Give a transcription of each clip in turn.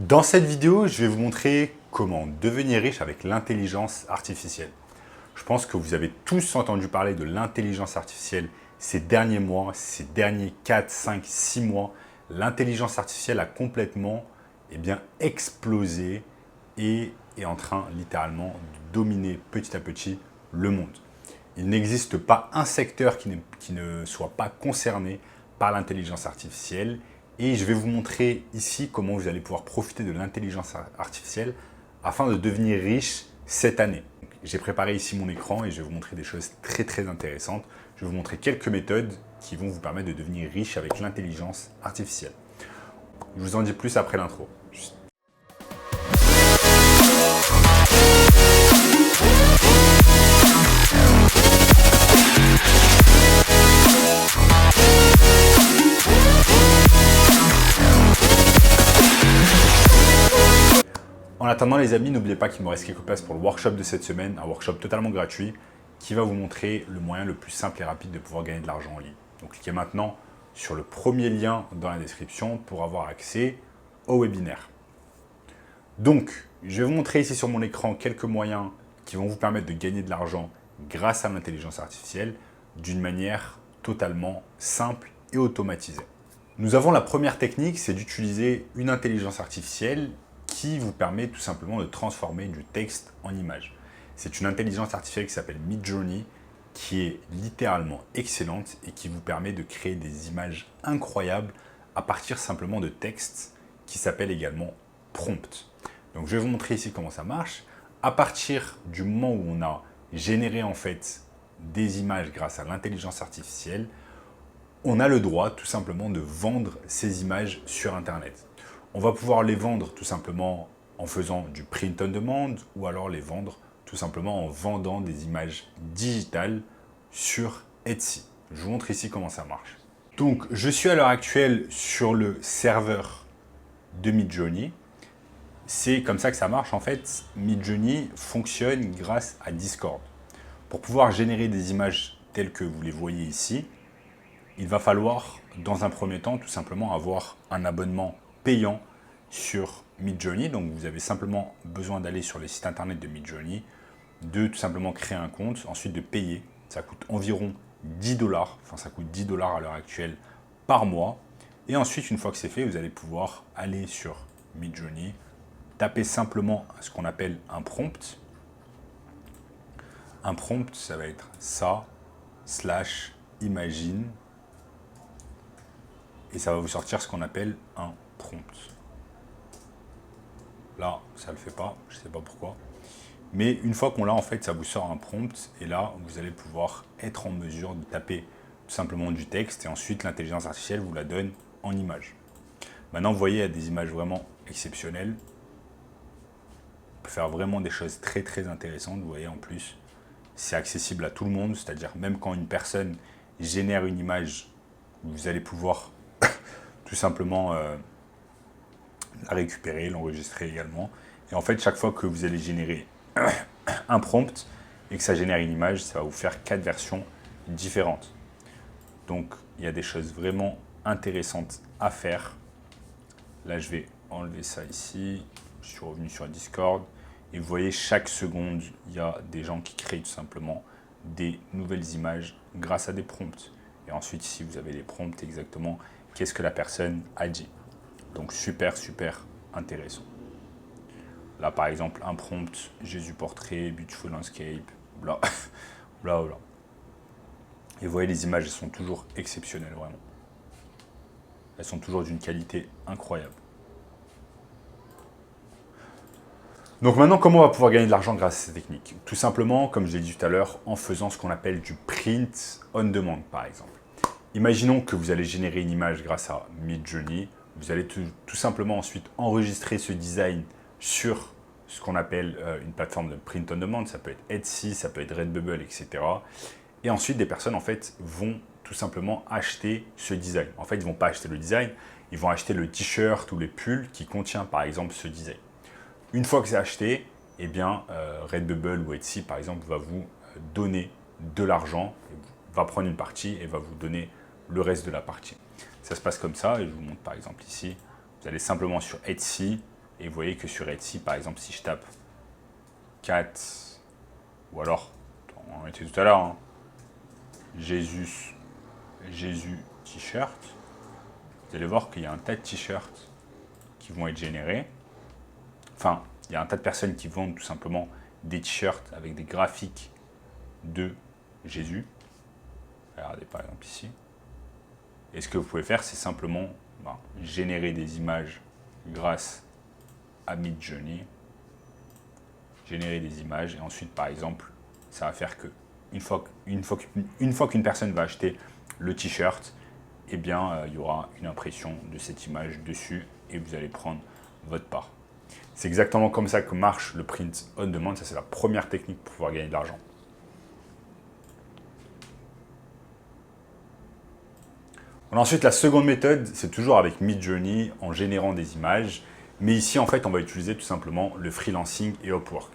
Dans cette vidéo, je vais vous montrer comment devenir riche avec l'intelligence artificielle. Je pense que vous avez tous entendu parler de l'intelligence artificielle ces derniers mois, ces derniers 4, 5, 6 mois. L'intelligence artificielle a complètement explosé et est en train littéralement de dominer petit à petit le monde. Il n'existe pas un secteur qui ne soit pas concerné par l'intelligence artificielle. Et je vais vous montrer ici comment vous allez pouvoir profiter de l'intelligence artificielle afin de devenir riche cette année. J'ai préparé ici mon écran et je vais vous montrer des choses très intéressantes. Je vais vous montrer quelques méthodes qui vont vous permettre de devenir riche avec l'intelligence artificielle. Je vous en dis plus après l'intro. En attendant les amis, n'oubliez pas qu'il me reste quelques places pour le workshop de cette semaine, un workshop totalement gratuit qui va vous montrer le moyen le plus simple et rapide de pouvoir gagner de l'argent en ligne. Donc cliquez maintenant sur le premier lien dans la description pour avoir accès au webinaire. Donc, je vais vous montrer ici sur mon écran quelques moyens qui vont vous permettre de gagner de l'argent grâce à l'intelligence artificielle d'une manière totalement simple et automatisée. Nous avons la première technique, c'est d'utiliser une intelligence artificielle qui vous permet tout simplement de transformer du texte en image. C'est une intelligence artificielle qui s'appelle Midjourney, qui est littéralement excellente et qui vous permet de créer des images incroyables à partir simplement de textes qui s'appellent également prompt. Donc je vais vous montrer ici comment ça marche. À partir du moment où on a généré en fait des images grâce à l'intelligence artificielle, on a le droit tout simplement de vendre ces images sur Internet. On va pouvoir les vendre tout simplement en faisant du print on demand ou alors les vendre tout simplement en vendant des images digitales sur Etsy. Je vous montre ici comment ça marche. Donc, je suis à l'heure actuelle sur le serveur de Midjourney. C'est comme ça que ça marche en fait. Midjourney fonctionne grâce à Discord. Pour pouvoir générer des images telles que vous les voyez ici, il va falloir dans un premier temps tout simplement avoir un abonnement payant sur Midjourney. Donc vous avez simplement besoin d'aller sur les sites internet de Midjourney, de tout simplement créer un compte, ensuite de payer. Ça coûte environ 10 $, enfin ça coûte 10 $ à l'heure actuelle par mois. Et ensuite, une fois que c'est fait, vous allez pouvoir aller sur Midjourney, taper simplement ce qu'on appelle un prompt. Un prompt, ça va être ça, / imagine. Et ça va vous sortir ce qu'on appelle un prompt. Là, ça ne le fait pas, je ne sais pas pourquoi. Mais une fois qu'on l'a, en fait, ça vous sort un prompt. Et là, vous allez pouvoir être en mesure de taper tout simplement du texte. Et ensuite, l'intelligence artificielle vous la donne en image. Maintenant, vous voyez, il y a des images vraiment exceptionnelles. On peut faire vraiment des choses très intéressantes. Vous voyez, en plus, c'est accessible à tout le monde. C'est-à-dire, même quand une personne génère une image, vous allez pouvoir tout simplement la récupérer, l'enregistrer également. Et en fait, chaque fois que vous allez générer un prompt et que ça génère une image, ça va vous faire 4 versions différentes. Donc, il y a des choses vraiment intéressantes à faire. Là, je vais enlever ça ici. Je suis revenu sur Discord. Et vous voyez, chaque seconde, il y a des gens qui créent tout simplement des nouvelles images grâce à des prompts. Et ensuite, ici, vous avez les prompts exactement. Qu'est-ce que la personne a dit. Donc super intéressant. Là par exemple un prompt, Jésus portrait, beautiful landscape, bla bla. Et vous voyez les images, elles sont toujours exceptionnelles vraiment. Elles sont toujours d'une qualité incroyable. Donc maintenant, comment on va pouvoir gagner de l'argent grâce à ces techniques? Tout simplement, comme je l'ai dit tout à l'heure, en faisant ce qu'on appelle du print on demand par exemple. Imaginons que vous allez générer une image grâce à Midjourney. Vous allez tout simplement ensuite enregistrer ce design sur ce qu'on appelle une plateforme de print on demand. Ça peut être Etsy, ça peut être Redbubble, etc. Et ensuite, des personnes en fait vont tout simplement acheter ce design. En fait, ils ne vont pas acheter le design, ils vont acheter le t-shirt ou les pulls qui contient par exemple ce design. Une fois que c'est acheté, eh bien, Redbubble ou Etsy par exemple va vous donner de l'argent, va prendre une partie et va vous donner le reste de la partie. Ça se passe comme ça et je vous montre par exemple ici. Vous allez simplement sur Etsy, Et vous voyez que sur Etsy, par exemple, si je tape cat, ou alors, on était tout à l'heure, hein, Jésus t-shirt, vous allez voir qu'il y a un tas de t-shirts qui vont être générés. Enfin, il y a un tas de personnes qui vendent tout simplement des t-shirts avec des graphiques de Jésus. Regardez par exemple ici. Et ce que vous pouvez faire, c'est simplement générer des images grâce à Midjourney. Générer des images et ensuite, par exemple, ça va faire que une fois qu'une personne va acheter le t-shirt, eh bien, il y aura une impression de cette image dessus et vous allez prendre votre part. C'est exactement comme ça que marche le print on demand. Ça, c'est la première technique pour pouvoir gagner de l'argent. Ensuite, la seconde méthode, c'est toujours avec Midjourney en générant des images. Mais ici, en fait, on va utiliser tout simplement le freelancing et Upwork.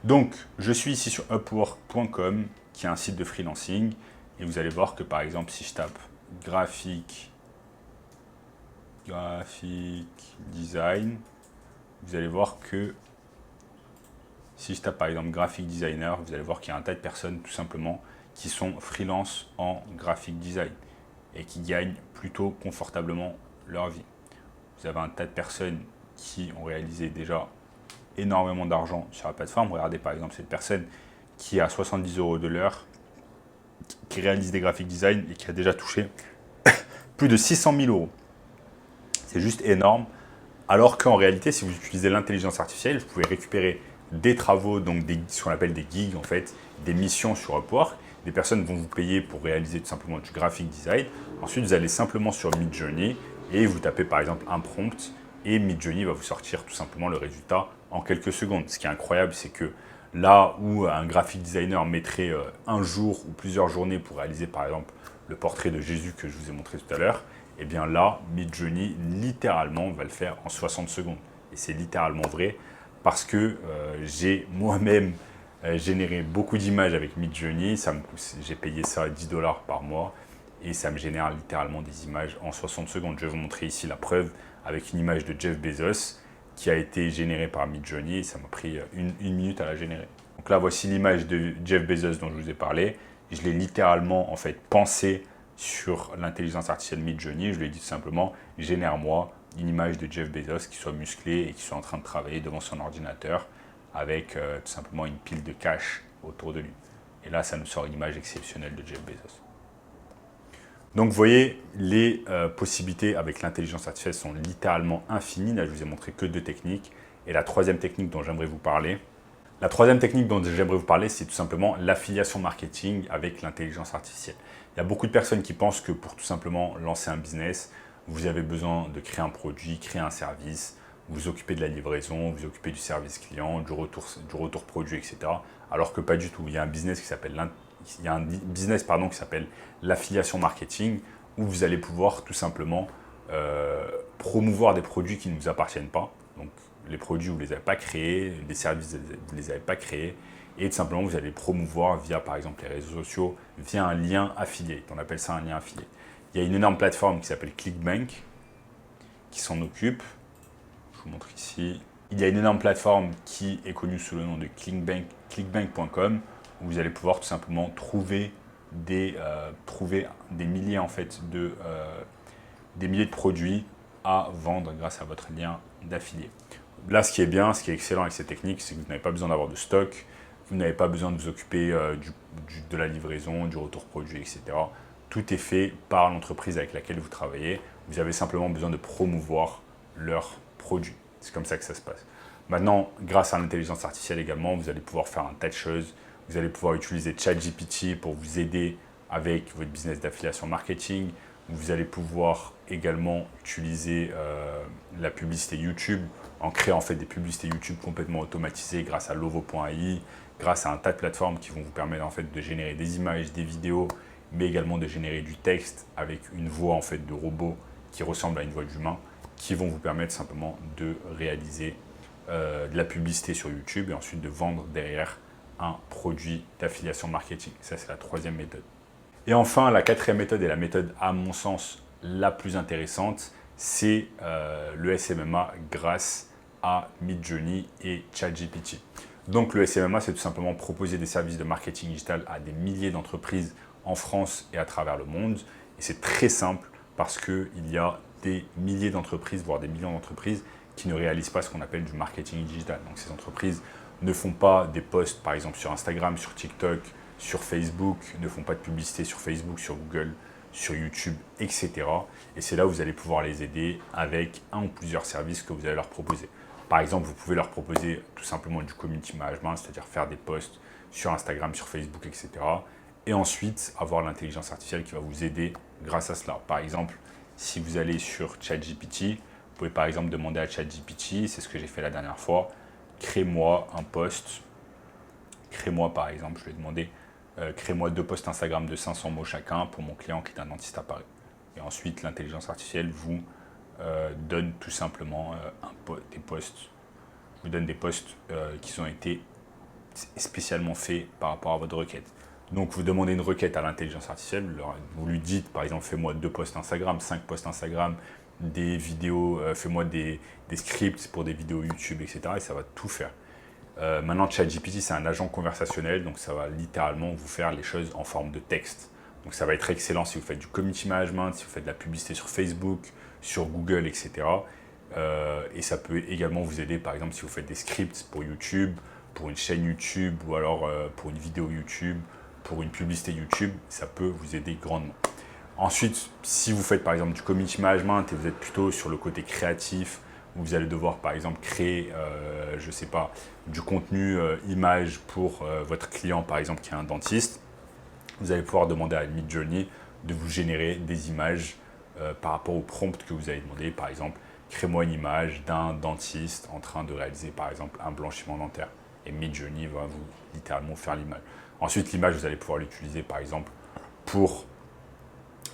Donc, je suis ici sur upwork.com, qui est un site de freelancing. Et vous allez voir que, par exemple, si je tape graphique design, vous allez voir que si je tape par exemple graphic designer, vous allez voir qu'il y a un tas de personnes tout simplement qui sont freelance en graphic design et qui gagnent plutôt confortablement leur vie. Vous avez un tas de personnes qui ont réalisé déjà énormément d'argent sur la plateforme. Regardez par exemple cette personne qui a 70 € de l'heure, qui réalise des graphic design et qui a déjà touché plus de 600 000 €. C'est juste énorme. Alors qu'en réalité, si vous utilisez l'intelligence artificielle, vous pouvez récupérer des travaux, donc ce qu'on appelle des gigs en fait, des missions sur Upwork. Des personnes vont vous payer pour réaliser tout simplement du graphic design. Ensuite, vous allez simplement sur Midjourney et vous tapez par exemple un prompt et Midjourney va vous sortir tout simplement le résultat en quelques secondes. Ce qui est incroyable, c'est que là où un graphic designer mettrait un jour ou plusieurs journées pour réaliser par exemple le portrait de Jésus que je vous ai montré tout à l'heure, et bien là, Midjourney, littéralement, va le faire en 60 secondes. Et c'est littéralement vrai parce que j'ai moi-même généré beaucoup d'images avec Midjourney. J'ai payé ça à 10 $ par mois et ça me génère littéralement des images en 60 secondes. Je vais vous montrer ici la preuve avec une image de Jeff Bezos qui a été générée par Midjourney et ça m'a pris une minute à la générer. Donc là, voici l'image de Jeff Bezos dont je vous ai parlé. Je l'ai littéralement en fait pensé sur l'intelligence artificielle Midjourney. Je lui ai dit tout simplement, génère-moi une image de Jeff Bezos qui soit musclé et qui soit en train de travailler devant son ordinateur avec tout simplement une pile de cash autour de lui. Et là, ça nous sort une image exceptionnelle de Jeff Bezos. Donc, vous voyez, les possibilités avec l'intelligence artificielle sont littéralement infinies. Là, je vous ai montré que 2 techniques. Et la troisième technique dont j'aimerais vous parler, c'est tout simplement l'affiliation marketing avec l'intelligence artificielle. Il y a beaucoup de personnes qui pensent que pour tout simplement lancer un business, vous avez besoin de créer un produit, créer un service, vous occuper de la livraison, vous occuper du service client, du retour produit, etc. Alors que pas du tout. Il y a un business qui s'appelle l'affiliation marketing où vous allez pouvoir tout simplement promouvoir des produits qui ne vous appartiennent pas. Donc, les produits, vous ne les avez pas créés, les services, vous ne les avez pas créés. Et tout simplement, vous allez promouvoir via, par exemple, les réseaux sociaux, via un lien affilié. On appelle ça un lien affilié. Il y a une énorme plateforme qui s'appelle ClickBank qui s'en occupe. Je vous montre ici. Il y a une énorme plateforme qui est connue sous le nom de clickbank.com où vous allez pouvoir tout simplement trouver des milliers en fait des milliers de produits à vendre grâce à votre lien d'affilié. Là, ce qui est bien, ce qui est excellent avec cette technique, c'est que vous n'avez pas besoin d'avoir de stock, vous n'avez pas besoin de vous occuper de la livraison, du retour produit, etc. Tout est fait par l'entreprise avec laquelle vous travaillez. Vous avez simplement besoin de promouvoir leurs produits. C'est comme ça que ça se passe. Maintenant, grâce à l'intelligence artificielle également, vous allez pouvoir faire un tas de choses. Vous allez pouvoir utiliser ChatGPT pour vous aider avec votre business d'affiliation marketing. Vous allez pouvoir également utiliser la publicité YouTube en créant en fait des publicités YouTube complètement automatisées grâce à Lovo.ai, grâce à un tas de plateformes qui vont vous permettre en fait de générer des images, des vidéos, mais également de générer du texte avec une voix en fait de robot qui ressemble à une voix d'humain, qui vont vous permettre simplement de réaliser de la publicité sur YouTube et ensuite de vendre derrière un produit d'affiliation marketing. Ça, c'est la troisième méthode. Et enfin, la quatrième méthode et la méthode, à mon sens, la plus intéressante, c'est le SMMA grâce à Midjourney et ChatGPT. Donc le SMMA, c'est tout simplement proposer des services de marketing digital à des milliers d'entreprises en France et à travers le monde. Et c'est très simple parce qu'il y a des milliers d'entreprises, voire des millions d'entreprises qui ne réalisent pas ce qu'on appelle du marketing digital. Donc ces entreprises ne font pas des posts, par exemple, sur Instagram, sur TikTok, sur Facebook, ne font pas de publicité sur Facebook, sur Google, sur YouTube, etc. Et c'est là où vous allez pouvoir les aider avec un ou plusieurs services que vous allez leur proposer. Par exemple, vous pouvez leur proposer tout simplement du community management, c'est-à-dire faire des posts sur Instagram, sur Facebook, etc. Et ensuite, avoir l'intelligence artificielle qui va vous aider grâce à cela. Par exemple, si vous allez sur ChatGPT, vous pouvez par exemple demander à ChatGPT, c'est ce que j'ai fait la dernière fois, crée-moi un post, crée-moi par exemple, je vais demander, crée-moi 2 posts Instagram de 500 mots chacun pour mon client qui est un dentiste à Paris. Et ensuite, l'intelligence artificielle vous donne tout simplement des posts, vous donne des posts qui ont été spécialement faits par rapport à votre requête. Donc, vous demandez une requête à l'intelligence artificielle, vous lui dites, par exemple, fais-moi 2 posts Instagram, 5 posts Instagram, des vidéos, fais-moi des scripts pour des vidéos YouTube, etc. Et ça va tout faire. Maintenant, ChatGPT, c'est un agent conversationnel, donc ça va littéralement vous faire les choses en forme de texte. Donc, ça va être excellent si vous faites du community management, si vous faites de la publicité sur Facebook, sur Google, etc. Et ça peut également vous aider, par exemple, si vous faites des scripts pour YouTube, pour une chaîne YouTube ou alors pour une vidéo YouTube, pour une publicité YouTube, ça peut vous aider grandement. Ensuite, si vous faites par exemple du community management et vous êtes plutôt sur le côté créatif, où vous allez devoir par exemple créer, je ne sais pas, du contenu image pour votre client par exemple qui est un dentiste, vous allez pouvoir demander à Midjourney de vous générer des images par rapport au prompt que vous avez demandé. Par exemple, crée-moi une image d'un dentiste en train de réaliser par exemple un blanchiment dentaire. Et Midjourney va vous littéralement faire l'image. Ensuite, l'image, vous allez pouvoir l'utiliser par exemple pour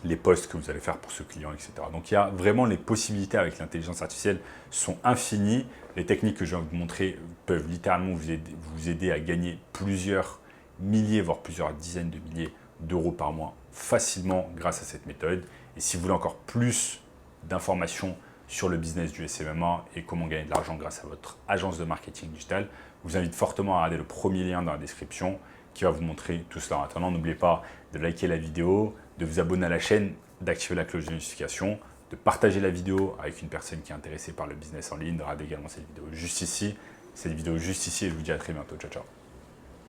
les posts que vous allez faire pour ce client, etc. Donc, il y a vraiment les possibilités avec l'intelligence artificielle sont infinies. Les techniques que je viens de vous montrer peuvent littéralement vous aider à gagner plusieurs milliers, voire plusieurs dizaines de milliers d'euros par mois facilement grâce à cette méthode. Et si vous voulez encore plus d'informations sur le business du SMMA et comment gagner de l'argent grâce à votre agence de marketing digital, je vous invite fortement à regarder le premier lien dans la description qui va vous montrer tout cela. En attendant, n'oubliez pas de liker la vidéo, de vous abonner à la chaîne, d'activer la cloche de notification, de partager la vidéo avec une personne qui est intéressée par le business en ligne, de regarder également cette vidéo juste ici, et je vous dis à très bientôt. Ciao, ciao.